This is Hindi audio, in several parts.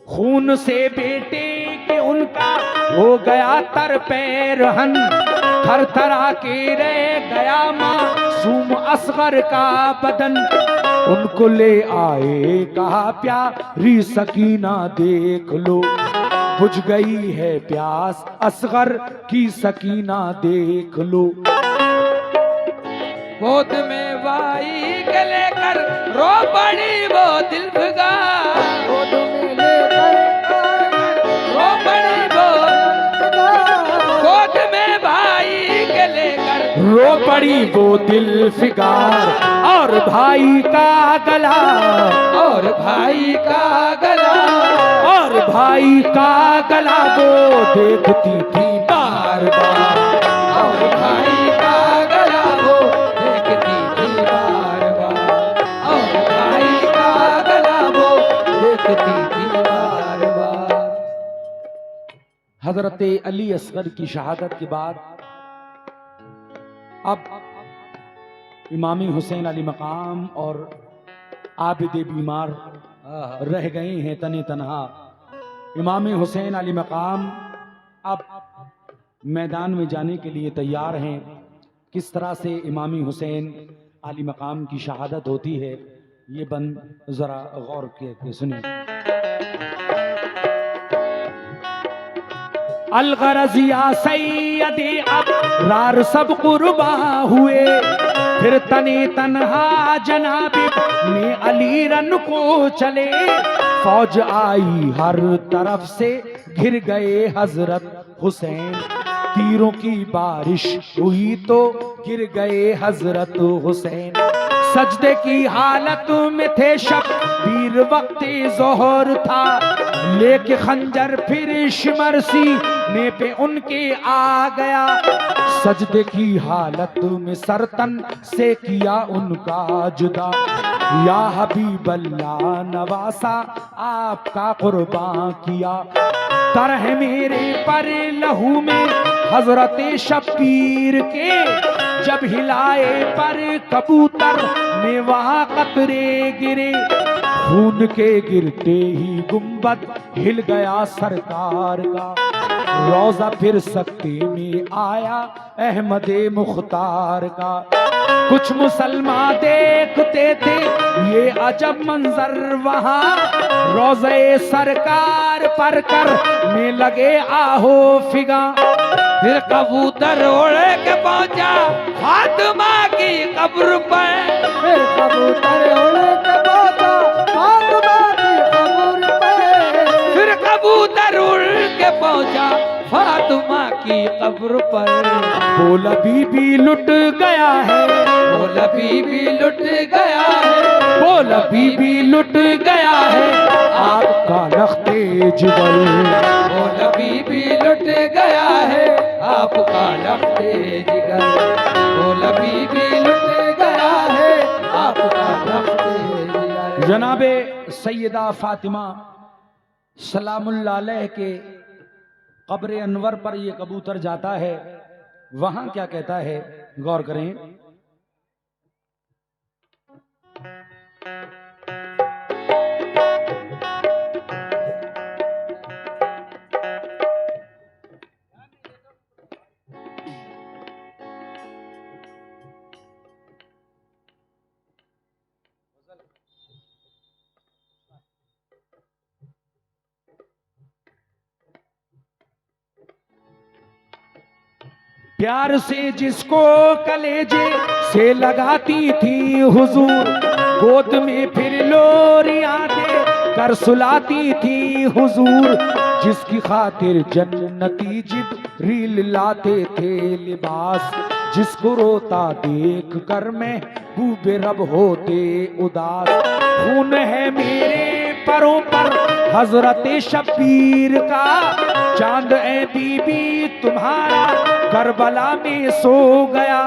खून से बेटे के उनका हो गया तर पैरहन, थर थरा के रह गया मासूम असगर का बदन। उनको ले आए कहा प्यारी सकीना देख लो, बुझ गई है प्यास असगर की सकीना देख लो। गोद में भाई के लेकर रो पड़ी वो दिलफिकार, गोद में लेकर रो पड़ी वो, गोद में भाई के लेकर रो पड़ी वो दिल फिकार, और भाई का गला, और भाई का गला, और भाई का गला वो देखती थी बार बार, और भाई का गला वो देखती थी बार बार, और भाई का गला वो देखती थी बार बार। हजरत अली असगर की शहादत के बाद अब इमामी हुसैन अली मकाम और आबिद बीमार रह गए हैं तने तनहा। इमामी हुसैन अली मकाम अब मैदान में जाने के लिए तैयार हैं। किस तरह से इमामी हुसैन अली मकाम की शहादत होती है ये बंद जरा गौर के सुनिए। अलगरजिया सैयदी अब रार सब कुर्बा हुए, फिर तने तन्हा जनाबी ने अली रन को चले। फौज आई हर तरफ से घिर गए हजरत हुसैन, तीरों की बारिश हुई तो गिर गए हजरत हुसैन। सजदे की हालत में थे शब्बीर वक्त जोहर था, लेके खंजर फिर शिमर सीने पे उनके आ गया। सजदे की हालत में सरतन से किया उनका जुदा, या हबीब अल्लाह नवासा आपका कुर्बान किया। तरह मेरे पर लहू में हजरत शब्बीर के, जब हिलाए पर कबूतर ने वहां कतरे गिरे। खून के गिरते ही गुंबद हिल गया सरकार का, रोजा फिर सकते में आया अहमदे मुख्तार का। कुछ मुसलमान देखते थे ये अजब मंजर वहां, रोज़े सरकार पर करने लगे आहो फिगा। फिर कबूतर उड़ के पहुंचा फातिमा की कब्र पर, फिर कबूतर उड़ के पहुंचा फातिमा की कब्र पे, फिर कबूतर उड़ के पहुंचा फातिमा की कब्र पर। बोला बीबी लुट गया है, बोला बीबी लुट गया है, बोला बीबी लुट गया है आपका लख्ते जिगर। बोला बीबी लुट गया है आपका लख्ते जिगर, बोला बीबी लुट गया है आपका लख्ते जिगर। जनाबे सैयदा फातिमा सलामुल्लाह अलैह के कब्र अनवर पर यह कबूतर जाता है। वहां क्या कहता है गौर करें। प्यार से जिसको कलेजे से लगाती थी हुजूर, गोद में फिर लोरियां दे कर सुलाती थी हुजूर। जिसकी खातिर जन्नती जिब्रील लाते थे लिबास, जिसको रोता देख कर महबूबे रब होते उदास। खून है मेरे परों पर हजरत शब्बीर का, चांद ए बीबी तुम्हारा करबला में सो गया।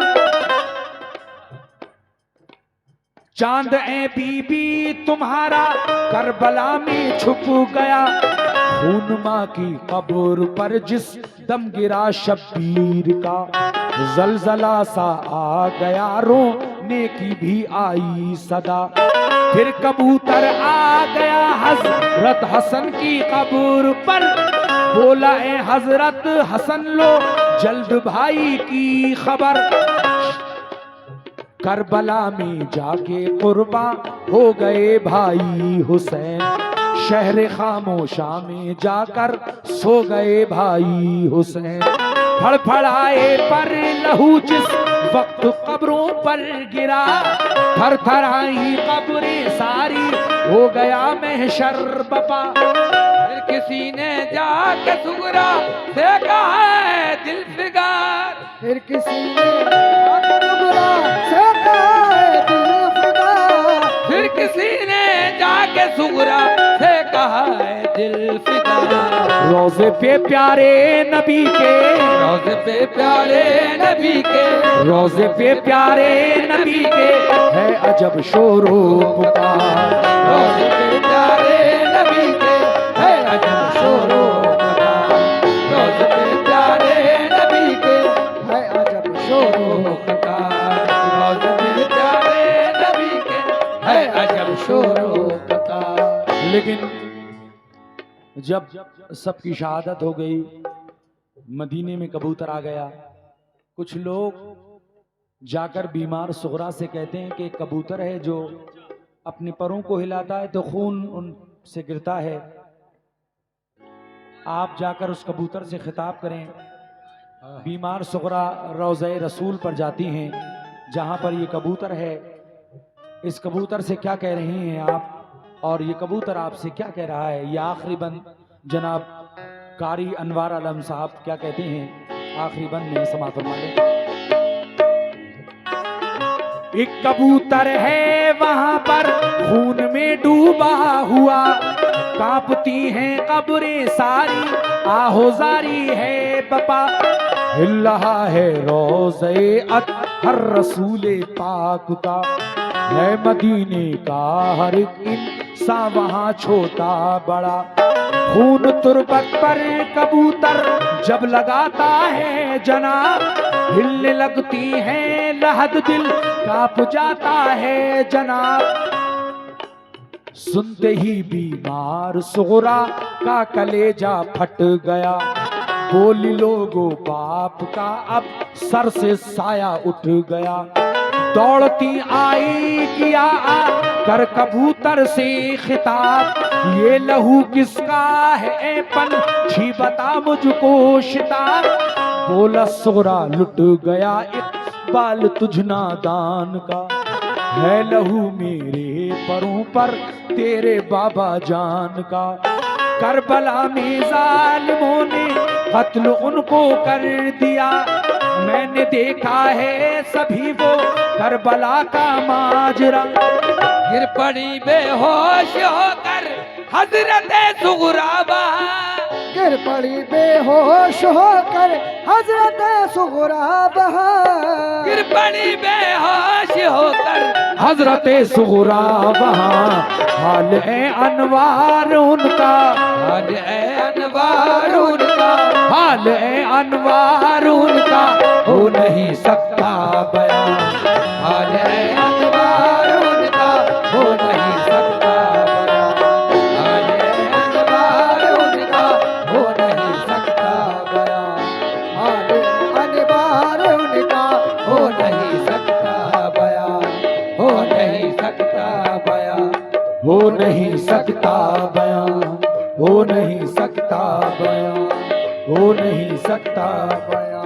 चांद ए बीबी तुम्हारा करबला में छुप गया। खून माँ की कब्र पर जिस दम गिरा शब्बीर का, जलजला सा आ गया रो नेकी भी आई सदा। फिर कबूतर आ गया हजरत हसन की कब्र पर, बोला ए हजरत हसन लो जल्द भाई की खबर। करबला में जाके कुर्बा हो गए भाई हुसैन, शहर खामोशा में जाकर सो गए भाई हुसैन। फड़फड़ाए पर लहू जिस वक्त कब्रों पर गिरा, थर थर आई कब्रें सारी हो गया महशर बपा। फिर किसी ने जाके सुगरा से कहा है दिल फिगार, फिर किसी ने आकर बुला से कहा है दिल फिगार। फिर किसी ने जाके सुगरा से कहा है दिल फिगार। रोजे पे प्यारे नबी के, रोज़े पे प्यारे नबी के, रोजे पे प्यारे नबी के है अजब शोरो पुकार। रोज़े पे प्यारे नबी के है अजब शोरो पुकार। रोज़े पे प्यारे नबी के है अजब शोरो पुकार। रोज़े पे प्यारे नबी के है अजब शोरो पुकार। लेकिन जब सबकी शहादत हो गई, मदीने में कबूतर आ गया। कुछ लोग जाकर बीमार सुगरा से कहते हैं कि कबूतर है जो अपने परों को हिलाता है तो खून उनसे गिरता है, आप जाकर उस कबूतर से खिताब करें। बीमार सुगरा रोज़े रसूल पर जाती हैं जहां पर ये कबूतर है। इस कबूतर से क्या कह रही हैं आप, और ये कबूतर आपसे क्या कह रहा है? ये आखिरी बंद जनाब कारी अनवार आलम साहब क्या कहते हैं आखिरी बंद में, समाअत फरमा लें। एक कबूतर है वहां पर खून में डूबा हुआ, कांपती हैं कब्रें सारी आहोजारी है बपा। हिल रहा है रोज़े अतहर रसूले पाक का, है मदीने का हर एक इंसान वहां छोटा बड़ा। खून तुरबत पर कबूतर जब लगाता है जनाब, हिलने लगती है लहद दिल कांप जाता है जनाब। सुनते ही बीमार सुगरा का कलेजा फट गया, बोली लोगो बाप का अब सर से साया उठ गया। दौड़ती आई किया कर कबूतर से खिताब, ये लहू किसका है ए पंछी बता मुझको शिताब। बोला सुगरा लुट गया इकबाल तुझ नादान का, है लहू मेरे परों पर तेरे बाबा जान का। करबला में जालिमों ने कत्ल उनको कर दिया, मैंने देखा है सभी वो करबला का माजरा। गिर पड़ी बेहोश होकर हजरत सुगरा बहा, गिर पड़ी बेहोश होकर हजरत सुगरा बहा। गिर पड़ी बेहोश होकर हजरत सुगरा वहां, हाल ए अनवार उनका, हाल ए अनवार उनका, हाल ए अनवार उनका हो नहीं सकता बयां। हाल ए अनवार उनका हो नहीं सकता बयां। हाल ए अनवार उनका हो नहीं सकता बयां। हाल अनवार उनका हो नहीं सकता बयां। हो नहीं सकता बयां। हो नहीं सकता बयां, हो नहीं सकता बयां, हो नहीं सकता बयां।